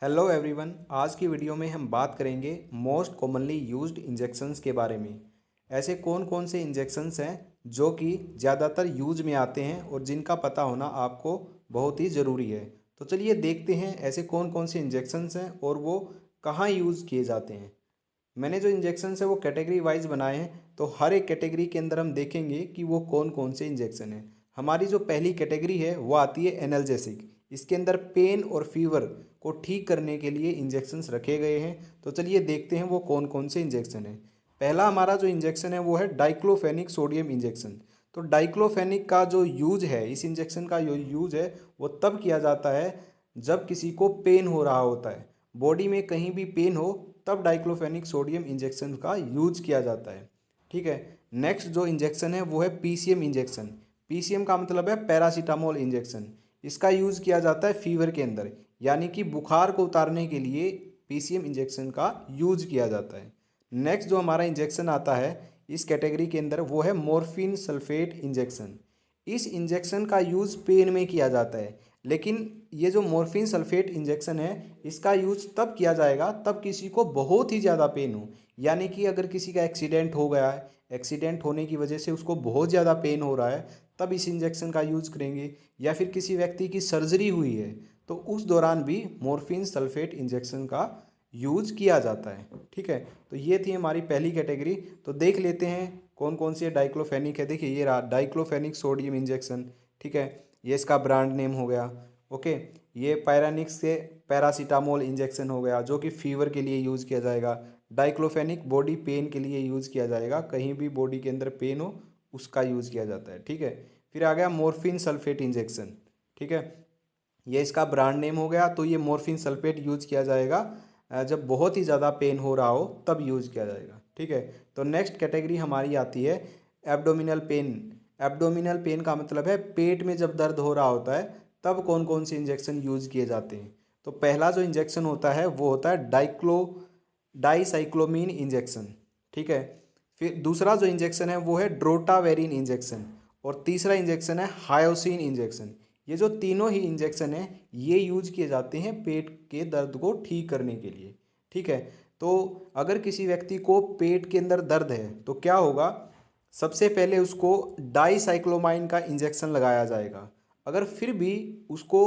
Hello everyone. आज की video में हम बात करेंगे मोस्ट कॉमनली यूज्ड इंजेक्शंस के बारे में। ऐसे कौन कौन से इंजेक्शंस हैं जो कि ज़्यादातर यूज में आते हैं और जिनका पता होना आपको बहुत ही ज़रूरी है। तो चलिए देखते हैं ऐसे कौन कौन से इंजेक्शंस हैं और वो कहाँ यूज़ किए जाते हैं। मैंने जो इंजेक्शंस है वो कैटेगरी वाइज बनाए हैं, तो हर एक कैटेगरी के अंदर हम देखेंगे कि वो कौन कौन से इंजेक्शन हैं। हमारी जो पहली कैटेगरी है वो आती है एनाल्जेसिक। इसके अंदर पेन और फीवर को ठीक करने के लिए इंजेक्शंस रखे गए हैं। तो चलिए देखते हैं वो कौन कौन से इंजेक्शन हैं। पहला हमारा जो इंजेक्शन है वो है डाइक्लोफेनिक सोडियम इंजेक्शन। तो डाइक्लोफेनिक का जो यूज है, इस इंजेक्शन का जो यूज है वो तब किया जाता है जब किसी को पेन हो रहा होता है, बॉडी में कहीं भी पेन हो, तब डाइक्लोफेनिक सोडियम इंजेक्शन का यूज किया जाता है। ठीक है। नेक्स्ट जो इंजेक्शन है वो है पीसीएम इंजेक्शन। पीसीएम का मतलब है पैरासीटामोल इंजेक्शन। इसका यूज किया जाता है फीवर के अंदर, यानी कि बुखार को उतारने के लिए पीसीएम इंजेक्शन का यूज किया जाता है। नेक्स्ट जो हमारा इंजेक्शन आता है इस कैटेगरी के अंदर वो है मॉर्फिन सल्फेट इंजेक्शन। इस इंजेक्शन का यूज़ पेन में किया जाता है, लेकिन ये जो मॉर्फिन सल्फेट इंजेक्शन है इसका यूज़ तब किया जाएगा तब किसी को बहुत ही ज़्यादा पेन हो। यानी कि अगर किसी का एक्सीडेंट हो गया है, एक्सीडेंट होने की वजह से उसको बहुत ज़्यादा पेन हो रहा है, तब इस इंजेक्शन का यूज़ करेंगे। या फिर किसी व्यक्ति की सर्जरी हुई है तो उस दौरान भी मॉर्फिन सल्फेट इंजेक्शन का यूज किया जाता है। ठीक है। तो ये थी हमारी पहली कैटेगरी। तो देख लेते हैं कौन कौन सी डाइक्लोफेनिक है। देखिए ये रहा डाइक्लोफेनिक सोडियम इंजेक्शन। ठीक है, ये इसका ब्रांड नेम हो गया। ओके। ये पायरानिक्स से पैरासीटामोल इंजेक्शन हो गया जो कि फीवर के लिए यूज़ किया जाएगा। डाइक्लोफेनिक बॉडी पेन के लिए यूज़ किया जाएगा, कहीं भी बॉडी के अंदर पेन हो उसका यूज़ किया जाता है। ठीक है। फिर आ गया मॉर्फिन सल्फेट इंजेक्शन। ठीक है, ये इसका ब्रांड नेम हो गया। तो ये मॉर्फिन सल्फेट यूज किया जाएगा जब बहुत ही ज़्यादा पेन हो रहा हो तब यूज किया जाएगा। ठीक है। तो नेक्स्ट कैटेगरी हमारी आती है एब्डोमिनल पेन। एब्डोमिनल पेन का मतलब है पेट में जब दर्द हो रहा होता है तब कौन कौन से इंजेक्शन यूज किए जाते हैं। तो पहला जो इंजेक्शन होता है वो होता है डाइसाइक्लोमीन इंजेक्शन। ठीक है। फिर दूसरा जो इंजेक्शन है वो है ड्रोटावेरिन इंजेक्शन। और तीसरा इंजेक्शन है हायोसिन इंजेक्शन। ये जो तीनों ही इंजेक्शन है ये यूज किए जाते हैं पेट के दर्द को ठीक करने के लिए। ठीक है। तो अगर किसी व्यक्ति को पेट के अंदर दर्द है तो क्या होगा, सबसे पहले उसको डाइसाइक्लोमाइन का इंजेक्शन लगाया जाएगा। अगर फिर भी उसको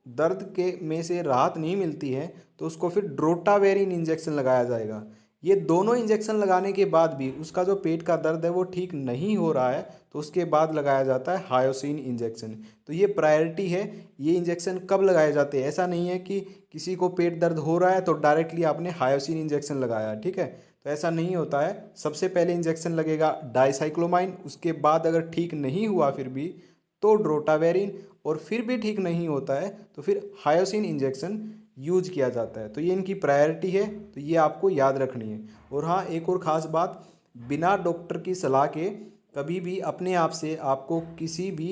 दर्द के में से राहत नहीं मिलती है तो उसको फिर ड्रोटावेरिन इंजेक्शन लगाया जाएगा। ये दोनों इंजेक्शन लगाने के बाद भी उसका जो पेट का दर्द है वो ठीक नहीं हो रहा है तो उसके बाद लगाया जाता है हायोसिन इंजेक्शन। तो ये प्रायोरिटी है। ये इंजेक्शन कब लगाए जाते हैं, ऐसा नहीं है कि किसी को पेट दर्द हो रहा है तो डायरेक्टली आपने हायोसिन इंजेक्शन लगाया। ठीक है। तो ऐसा नहीं होता है। सबसे पहले इंजेक्शन लगेगा डाइसाइक्लोमाइन, उसके बाद अगर ठीक नहीं हुआ फिर भी तो ड्रोटावेरिन, और फिर भी ठीक नहीं होता है तो फिर हायोसिन इंजेक्शन यूज किया जाता है। तो ये इनकी प्रायोरिटी है, तो ये आपको याद रखनी है। और हाँ, एक और ख़ास बात, बिना डॉक्टर की सलाह के कभी भी अपने आप से आपको किसी भी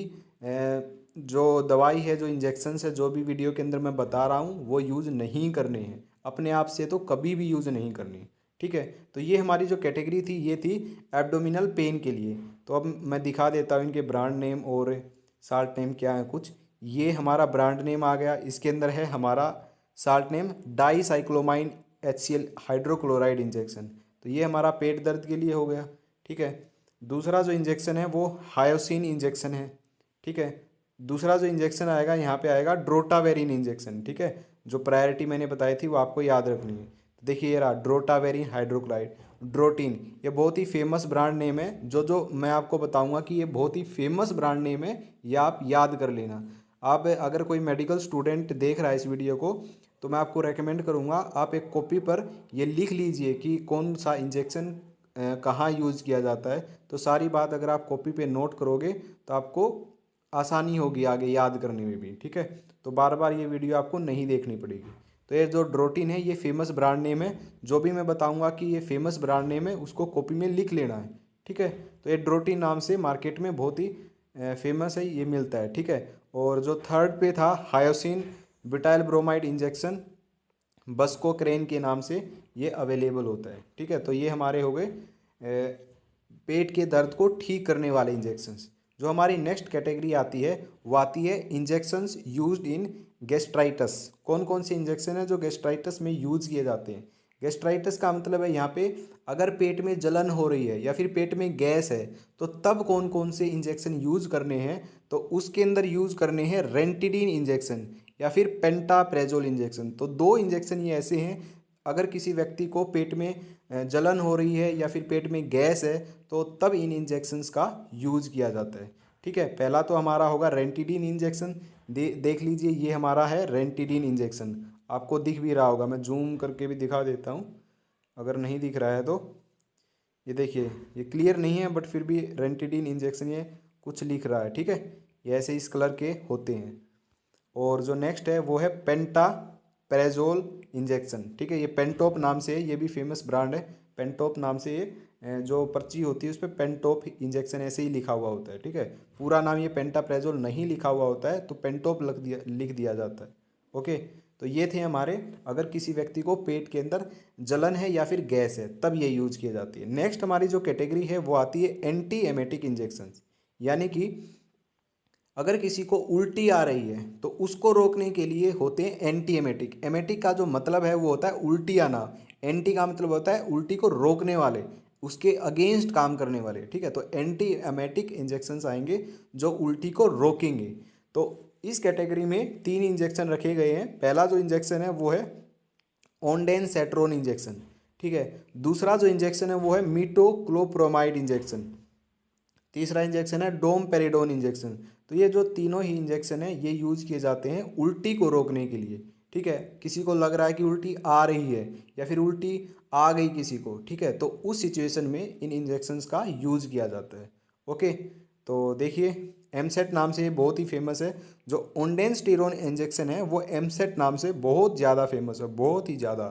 जो दवाई है, जो इंजेक्शन है, जो भी वीडियो के अंदर मैं बता रहा हूँ वो यूज़ नहीं करने हैं। अपने आप से तो कभी भी यूज़ नहीं करनी। ठीक है। तो ये हमारी जो कैटेगरी थी ये थी एब्डोमिनल पेन के लिए। तो अब मैं दिखा देता हूँ इनके ब्रांड नेम और साल्ट नेम क्या है कुछ। ये हमारा ब्रांड नेम आ गया, इसके अंदर है हमारा salt name dicyclomine HCl hydrochloride injection. तो ये हमारा पेट दर्द के लिए हो गया। ठीक है। दूसरा जो इंजेक्शन है वो हायोसिन इंजेक्शन है। ठीक है। दूसरा जो इंजेक्शन आएगा यहाँ पे आएगा ड्रोटावेरिन इंजेक्शन। ठीक है। जो प्रायोरिटी मैंने बताई थी वो आपको याद रखनी है। तो देखिए ये रहा ड्रोटावेरिन हाइड्रोक्लाइड, ड्रोटीन। ये बहुत ही फेमस ब्रांड नेम है। जो जो मैं आपको बताऊंगा कि ये बहुत ही फेमस ब्रांड नेम है, ये आप याद कर लेना। आप अगर कोई मेडिकल स्टूडेंट देख रहा है इस वीडियो को तो मैं आपको रेकमेंड करूंगा आप एक कॉपी पर ये लिख लीजिए कि कौन सा इंजेक्शन कहाँ यूज़ किया जाता है। तो सारी बात अगर आप कॉपी पे नोट करोगे तो आपको आसानी होगी आगे याद करने में भी। ठीक है। तो बार बार ये वीडियो आपको नहीं देखनी पड़ेगी। तो ये जो ड्रोटीन है ये फेमस ब्रांड नेम है। जो भी मैं बताऊंगा कि ये फेमस ब्रांड नेम है उसको कॉपी में लिख लेना है। ठीक है। तो ये ड्रोटीन नाम से मार्केट में बहुत ही फेमस है, ये मिलता है। ठीक है। और जो थर्ड पे था hyoscine butyl bromide injection, Bosco crane के नाम से ये अवेलेबल होता है। ठीक है। तो ये हमारे हो गए पेट के दर्द को ठीक करने वाले इंजेक्शंस। जो हमारी नेक्स्ट कैटेगरी आती है वो आती है इंजेक्शंस यूज्ड इन गैस्ट्राइटस। कौन कौन से इंजेक्शन है जो गैस्ट्राइटस में यूज किए जाते हैं? गैस्ट्राइटस का मतलब है यहाँ पे अगर पेट में जलन हो रही है या फिर पेट में गैस है तो तब कौन कौन से इंजेक्शन यूज करने हैं? तो उसके अंदर यूज करने हैं रेंटिडीन इंजेक्शन या फिर पेंटाप्रेजोल इंजेक्शन। तो दो इंजेक्शन ये ऐसे हैं, अगर किसी व्यक्ति को पेट में जलन हो रही है या फिर पेट में गैस है तो तब इन इंजेक्शंस का यूज किया जाता है। ठीक है, पहला तो हमारा होगा रेंटिडीन इंजेक्शन। देख लीजिए, ये हमारा है रेंटिडीन इंजेक्शन। आपको दिख भी रहा होगा, मैं जूम करके भी दिखा देता हूँ अगर नहीं दिख रहा है तो। ये देखिए, ये क्लियर नहीं है बट फिर भी रेंटिडीन इंजेक्शन ये कुछ लिख रहा है। ठीक है, ये ऐसे इस कलर के होते हैं। और जो नेक्स्ट है वो है पेंटाप्रेजोल इंजेक्शन। ठीक है, ये पेंटोप नाम से है, ये भी फेमस ब्रांड है। पेंटोप नाम से ये जो पर्ची होती है उस पर पेंटोप इंजेक्शन ऐसे ही लिखा हुआ होता है। ठीक है, पूरा नाम ये पेंटाप्रेजोल नहीं लिखा हुआ होता है तो पेंटोप लिख दिया जाता है। ओके, तो ये थे हमारे, अगर किसी व्यक्ति को पेट के अंदर जलन है या फिर गैस है तब ये यूज की जाती है। नेक्स्ट हमारी जो कैटेगरी है वो आती है एंटी एमेटिक इंजेक्शन। यानी कि अगर किसी को उल्टी आ रही है तो उसको रोकने के लिए होते हैं एंटी एमेटिक। एमेटिक का जो मतलब है वो होता है उल्टी आना, एंटी का मतलब होता है उल्टी को रोकने वाले, उसके अगेंस्ट काम करने वाले। ठीक है, तो एंटी एमेटिक इंजेक्शंस आएंगे जो उल्टी को रोकेंगे। तो इस कैटेगरी में 3 इंजेक्शन रखे गए हैं। पहला जो इंजेक्शन है वो है ओंडेनसेट्रोन इंजेक्शन। ठीक है, दूसरा जो इंजेक्शन है वो है मीटोक्लोप्रोमाइड इंजेक्शन, तीसरा इंजेक्शन है डोमपेरिडोन इंजेक्शन। तो ये जो तीनों ही इंजेक्शन है ये यूज किए जाते हैं उल्टी को रोकने के लिए। ठीक है, किसी को लग रहा है कि उल्टी आ रही है या फिर उल्टी आ गई किसी को, ठीक है, तो उस सिचुएशन में इन इंजेक्शंस का यूज किया जाता है। ओके, तो देखिए एमसेट नाम से ये बहुत ही फेमस है। जो ओंडेनस्टीरोन इंजेक्शन है वो एमसेट नाम से बहुत ज़्यादा फेमस है, बहुत ही ज़्यादा।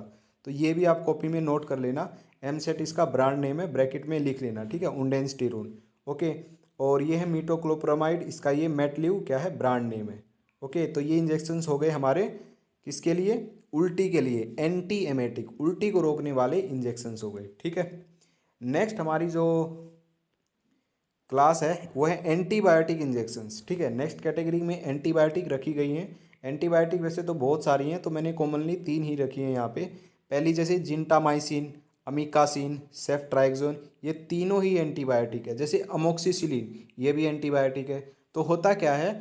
तो ये भी आप कॉपी में नोट कर लेना, एमसेट इसका ब्रांड नेम है, ब्रैकेट में लिख लेना। ठीक है, ओंडेनस्टीरोन। ओके, और ये है मीटोक्लोप्रामाइड, इसका ये मेटलिव क्या है, ब्रांड नेम है। ओके, तो ये इंजेक्शंस हो गए हमारे किसके लिए? उल्टी के लिए, एंटी एमेटिक, उल्टी को रोकने वाले इंजेक्शंस हो गए। ठीक है, नेक्स्ट हमारी जो क्लास है वो है एंटीबायोटिक इंजेक्शंस। ठीक है, नेक्स्ट कैटेगरी में एंटीबायोटिक रखी गई हैं। एंटीबायोटिक वैसे तो बहुत सारी हैं, तो मैंने कॉमनली 3 ही रखी हैं यहाँ पे। पहली जैसे जिंटामाइसिन, अमीकासिन, सेफ्ट्राइक्सोन, ये तीनों ही एंटीबायोटिक है। जैसे अमोक्सिसिलिन, ये भी एंटीबायोटिक है। तो होता क्या है,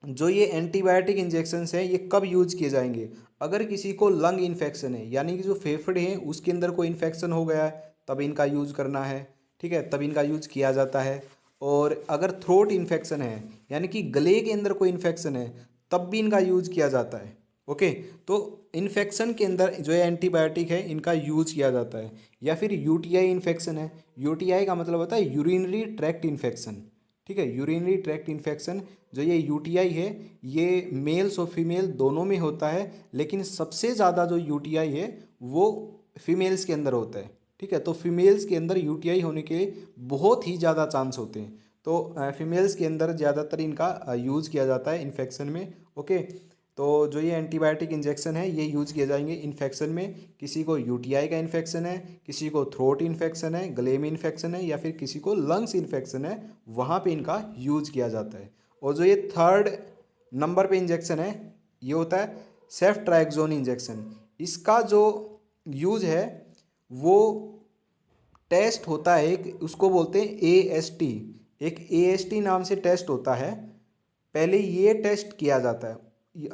जो ये एंटीबायोटिक इंजेक्शंस हैं ये कब यूज किए जाएंगे? अगर किसी को लंग इन्फेक्शन है, यानी कि जो फेफड़े हैं उसके अंदर कोई इन्फेक्शन हो गया है तब इनका यूज करना है। ठीक है, तब इनका यूज किया जाता है। और अगर थ्रोट इन्फेक्शन है, यानी कि गले के अंदर कोई इन्फेक्शन है, तब भी इनका यूज किया जाता है। ओके, तो इन्फेक्शन के अंदर जो है एंटीबायोटिक है इनका यूज किया जाता है। या फिर यूटीआई इन्फेक्शन है, यूटीआई का मतलब होता है यूरिनरी ट्रैक्ट इन्फेक्शन। ठीक है, यूरिनरी ट्रैक्ट इन्फेक्शन, जो ये यूटीआई है ये मेल्स और फीमेल दोनों में होता है, लेकिन सबसे ज़्यादा जो यूटीआई है वो फीमेल्स के अंदर होता है। ठीक है, तो फीमेल्स के अंदर यूटीआई होने के बहुत ही ज़्यादा चांस होते हैं। तो फीमेल्स के अंदर ज़्यादातर इनका यूज़ किया जाता है इन्फेक्शन में। ओके, तो जो ये एंटीबायोटिक इंजेक्शन है ये यूज़ किए जाएंगे इन्फेक्शन में। किसी को यूटीआई का इन्फेक्शन है, किसी को थ्रोट इन्फेक्शन है, गले में इन्फेक्शन है, या फिर किसी को लंग्स इन्फेक्शन है, वहाँ पे इनका यूज़ किया जाता है। और जो ये थर्ड नंबर पे इंजेक्शन है ये होता है सेफ्ट्राइक्सोन इंजेक्शन। इसका जो यूज़ है वो टेस्ट होता है एक, उसको बोलते हैं एएसटी। एक एएसटी नाम से टेस्ट होता है, पहले ये टेस्ट किया जाता है।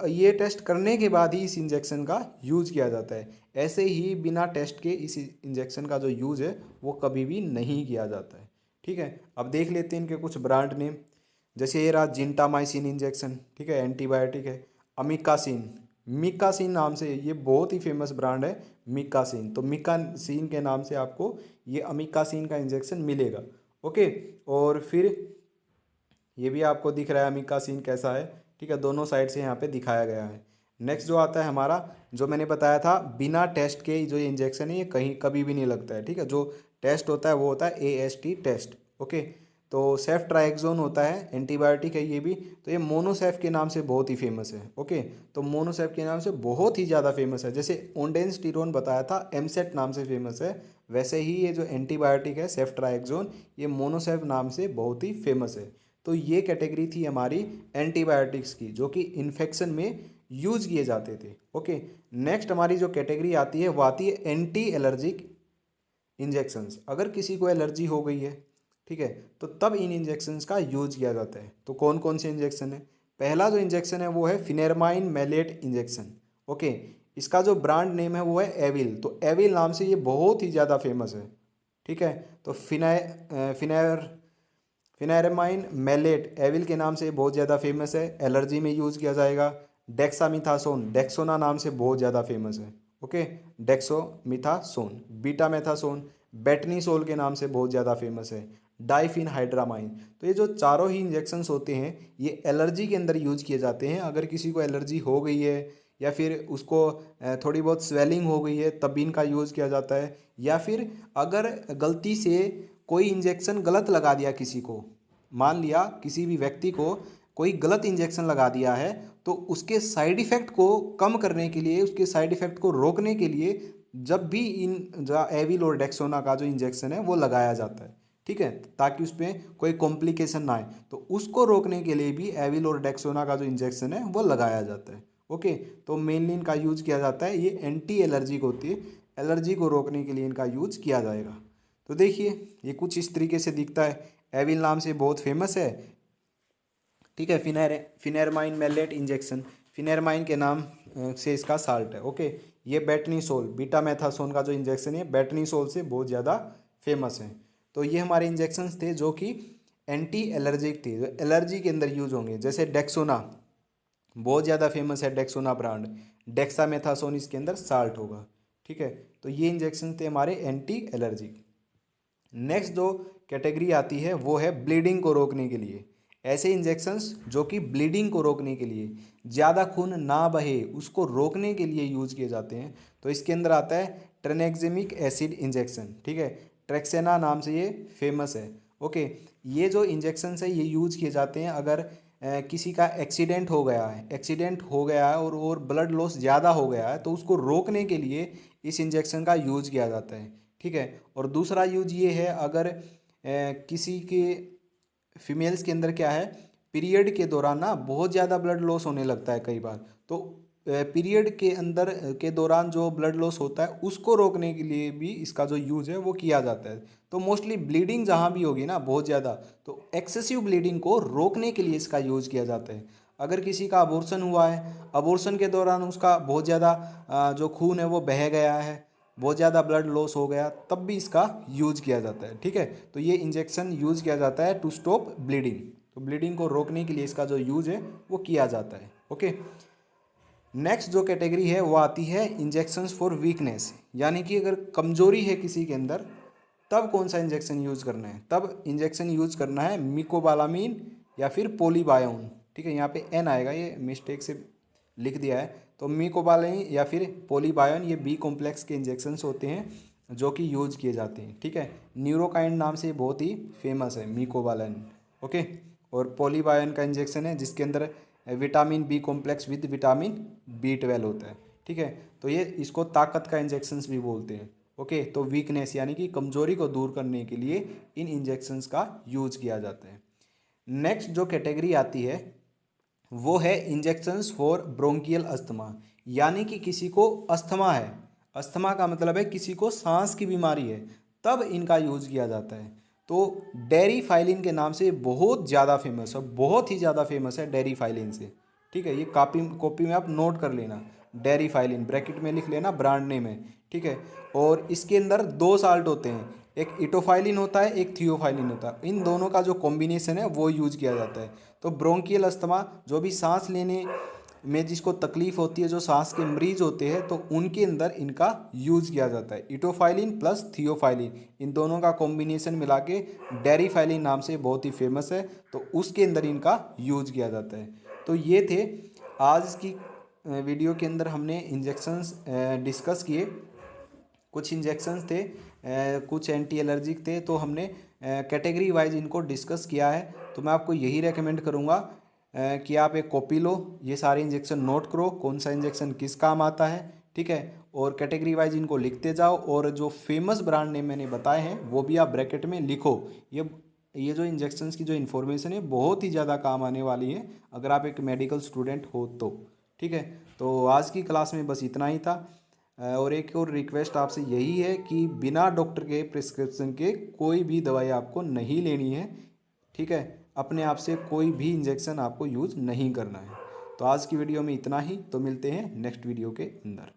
ये टेस्ट करने के बाद ही इस इंजेक्शन का यूज़ किया जाता है। ऐसे ही बिना टेस्ट के इस इंजेक्शन का जो यूज़ है वो कभी भी नहीं किया जाता है। ठीक है, अब देख लेते हैं इनके कुछ ब्रांड नेम। जैसे ये रहा जिंटामाइसिन इंजेक्शन, ठीक है, एंटीबायोटिक है। अमीकासिन, मिकासिन नाम से, ये बहुत ही फेमस ब्रांड है मिकासिन। तो मिकासिन के नाम से आपको ये अमीकासिन का इंजेक्शन मिलेगा। ओके, और फिर ये भी आपको दिख रहा है अमीकासिन कैसा है। ठीक है, दोनों साइड से यहाँ पे दिखाया गया है। नेक्स्ट जो आता है हमारा, जो मैंने बताया था बिना टेस्ट के जो ये इंजेक्शन है ये कहीं कभी भी नहीं लगता है। ठीक है, जो टेस्ट होता है वो होता है एएसटी टेस्ट। ओके, तो सेफ्ट्राइक्सोन होता है, एंटीबायोटिक है ये भी। तो ये मोनोसेफ के नाम से बहुत ही फेमस है। ओके, तो मोनोसेफ के नाम से बहुत ही ज़्यादा फेमस है। जैसे ओंडेनस्टीरोन बताया था एमसेट नाम से फेमस है, वैसे ही ये जो एंटीबायोटिक है सेफ्ट्राइक्सोन ये मोनोसेफ नाम से बहुत ही फेमस है। तो ये कैटेगरी थी हमारी एंटीबायोटिक्स की, जो कि इन्फेक्शन में यूज किए जाते थे। ओके, नेक्स्ट हमारी जो कैटेगरी आती है वो आती है एंटी एलर्जिक इंजेक्शंस। अगर किसी को एलर्जी हो गई है, ठीक है, तो तब इन इंजेक्शंस का यूज किया जाता है। तो कौन कौन से इंजेक्शन है? पहला जो इंजेक्शन है वो है फिनेरमाइन मैलेट इंजेक्शन। ओके, इसका जो ब्रांड नेम है वो है एविल। तो एविल नाम से ये बहुत ही ज़्यादा फेमस है। ठीक है, तो फिनेरमाइन मैलेट एविल के नाम से बहुत ज़्यादा फेमस है, एलर्जी में यूज़ किया जाएगा। डेक्सामिथासोन डेक्सोना नाम से बहुत ज़्यादा फेमस है। ओके, डेक्सोमिथासोन। बीटामेथासोन बेटनीसोल के नाम से बहुत ज़्यादा फेमस है। डाइफिनहाइड्रामाइन। तो ये जो चारों ही इंजेक्शंस होते हैं ये एलर्जी के अंदर यूज किए जाते हैं। अगर किसी को एलर्जी हो गई है या फिर उसको थोड़ी बहुत स्वेलिंग हो गई है तब भी इनका यूज़ किया जाता है। या फिर अगर गलती से कोई इंजेक्शन गलत लगा दिया किसी को, मान लिया किसी भी व्यक्ति को कोई गलत इंजेक्शन लगा दिया है, तो उसके साइड इफ़ेक्ट को कम करने के लिए, उसके साइड इफ़ेक्ट को रोकने के लिए जब भी इन जो एविल और डेक्सोना का जो इंजेक्शन है वो लगाया जाता है, ठीक है, ताकि उसमें कोई कॉम्प्लिकेशन ना आए, तो उसको रोकने के लिए भी एविल और डेक्सोना का जो इंजेक्शन है वो लगाया जाता है। ओके, तो मेनली इनका यूज किया जाता है, ये एंटी एलर्जिक होती है, एलर्जी को रोकने के लिए इनका यूज किया जाएगा। तो देखिए ये कुछ इस तरीके से दिखता है, एविल नाम से बहुत फेमस है, ठीक है। फिनेरमाइन मैलेट इंजेक्शन, फिनेरमाइन के नाम से इसका साल्ट है। ओके, ये बेटनीसोल बीटामेथासोन का जो इंजेक्शन है बेटनीसोल से बहुत ज़्यादा फेमस है। तो ये हमारे इंजेक्शंस थे जो कि एंटी एलर्जिक थे, जो एलर्जी के अंदर यूज होंगे। जैसे डेक्सोना बहुत ज़्यादा फेमस है, डेक्सोना ब्रांड, डेक्सामेथासोन इसके अंदर साल्ट होगा, ठीक है। तो ये इंजेक्शन थे हमारे एंटी एलर्जिक। नेक्स्ट जो कैटेगरी आती है वो है ब्लीडिंग को रोकने के लिए, ऐसे इंजेक्शंस जो कि ब्लीडिंग को रोकने के लिए, ज़्यादा खून ना बहे उसको रोकने के लिए यूज किए जाते हैं। तो इसके अंदर आता है ट्रेनेक्सेमिक एसिड इंजेक्शन, ठीक है, ट्रेक्सेना नाम से ये फेमस है। ओके, ये जो इंजेक्शंस है ये यूज किए जाते हैं अगर किसी का एक्सीडेंट हो गया है और ब्लड लॉस ज़्यादा हो गया है, तो उसको रोकने के लिए इस इंजेक्शन का यूज किया जाता है, ठीक है। और दूसरा यूज ये है अगर किसी के फीमेल्स के अंदर क्या है, पीरियड के दौरान ना बहुत ज़्यादा ब्लड लॉस होने लगता है कई बार, तो पीरियड के अंदर के दौरान जो ब्लड लॉस होता है उसको रोकने के लिए भी इसका जो यूज़ है वो किया जाता है। तो मोस्टली ब्लीडिंग जहाँ भी होगी ना बहुत ज़्यादा, तो एक्सेसिव ब्लीडिंग को रोकने के लिए इसका यूज़ किया जाता है। अगर किसी का अबॉर्शन हुआ है, अबॉर्शन के दौरान उसका बहुत ज़्यादा जो खून है वो बह गया है, बहुत ज़्यादा ब्लड लॉस हो गया, तब भी इसका यूज़ किया जाता है, ठीक है। तो ये इंजेक्शन यूज़ किया जाता है टू स्टॉप ब्लीडिंग, तो ब्लीडिंग को रोकने के लिए इसका जो यूज़ है वो किया जाता है। ओके, नेक्स्ट जो कैटेगरी है वो आती है इंजेक्शंस फॉर वीकनेस, यानी कि अगर कमजोरी है किसी के अंदर तब कौन सा इंजेक्शन यूज़ करना है, तब इंजेक्शन यूज़ करना है मिकोबालामीन या फिर पोलीबायोन, ठीक है, यहाँ पे एन आएगा, ये मिस्टेक से लिख दिया है। तो मिकोबालामीन या फिर पोलीबायोन ये बी कॉम्प्लेक्स के इंजेक्शंस होते हैं जो कि यूज किए जाते हैं, ठीक है। न्यूरोकाइंड नाम से बहुत ही फेमस है मिकोबालाइन। ओके, और पोलीबायोन का इंजेक्शन है जिसके अंदर vitamin B complex with vitamin B12 होता है, ठीक है। तो ये इसको ताकत का इंजेक्शंस भी बोलते हैं। ओके, तो वीकनेस यानी कि कमजोरी को दूर करने के लिए इन इंजेक्शंस का यूज किया जाता है। नेक्स्ट जो कैटेगरी आती है वो है इंजेक्शंस फॉर ब्रोंकियल अस्थमा, यानी कि किसी को अस्थमा है, अस्थमा का मतलब है किसी को सांस की बीमारी है, तब इनका यूज किया जाता है। तो डेरीफाइलिन के नाम से बहुत ज़्यादा फेमस है, बहुत ही ज़्यादा फेमस है डेरीफाइलिन से, ठीक है। ये कॉपी कॉपी में आप नोट कर लेना, डेरीफाइलिन ब्रैकेट में लिख लेना, ब्रांड नेम है, ठीक है। और इसके अंदर दो साल्ट होते हैं, एक इटोफाइलिन होता है, एक थियोफाइलिन होता है, इन दोनों का जो कॉम्बिनेशन है वो यूज किया जाता है। तो ब्रोंकियल अस्थमा जो भी सांस लेने में जिसको तकलीफ होती है, जो सांस के मरीज होते हैं, तो उनके अंदर इनका यूज किया जाता है। इटोफाइलिन प्लस थियोफाइलिन इन दोनों का कॉम्बिनेशन मिला के डेरीफाइलिन नाम से बहुत ही फेमस है, तो उसके अंदर इनका यूज किया जाता है। तो ये थे आज की वीडियो के अंदर हमने इंजेक्शंस डिस्कस किए, कुछ इंजेक्शंस थे, कुछ एंटी एलर्जिक थे, तो हमने कैटेगरी वाइज इनको डिस्कस किया है। तो मैं आपको यही रेकमेंड करूँगा कि आप एक कॉपी लो, ये सारे इंजेक्शन नोट करो, कौन सा इंजेक्शन किस काम आता है, ठीक है, और कैटेगरी वाइज इनको लिखते जाओ, और जो फेमस ब्रांड नेम मैंने बताए हैं वो भी आप ब्रैकेट में लिखो। ये जो इंजेक्शंस की जो इन्फॉर्मेशन है बहुत ही ज़्यादा काम आने वाली है अगर आप एक मेडिकल स्टूडेंट हो तो। ठीक है, तो आज की क्लास में बस इतना ही था। और एक और रिक्वेस्ट आपसे यही है कि बिना डॉक्टर के प्रिस्क्रिप्शन के कोई भी दवाई आपको नहीं लेनी है। ठीक है, अपने आप से कोई भी इंजेक्शन आपको यूज़ नहीं करना है। तो आज की वीडियो में इतना ही, तो मिलते हैं नेक्स्ट वीडियो के अंदर।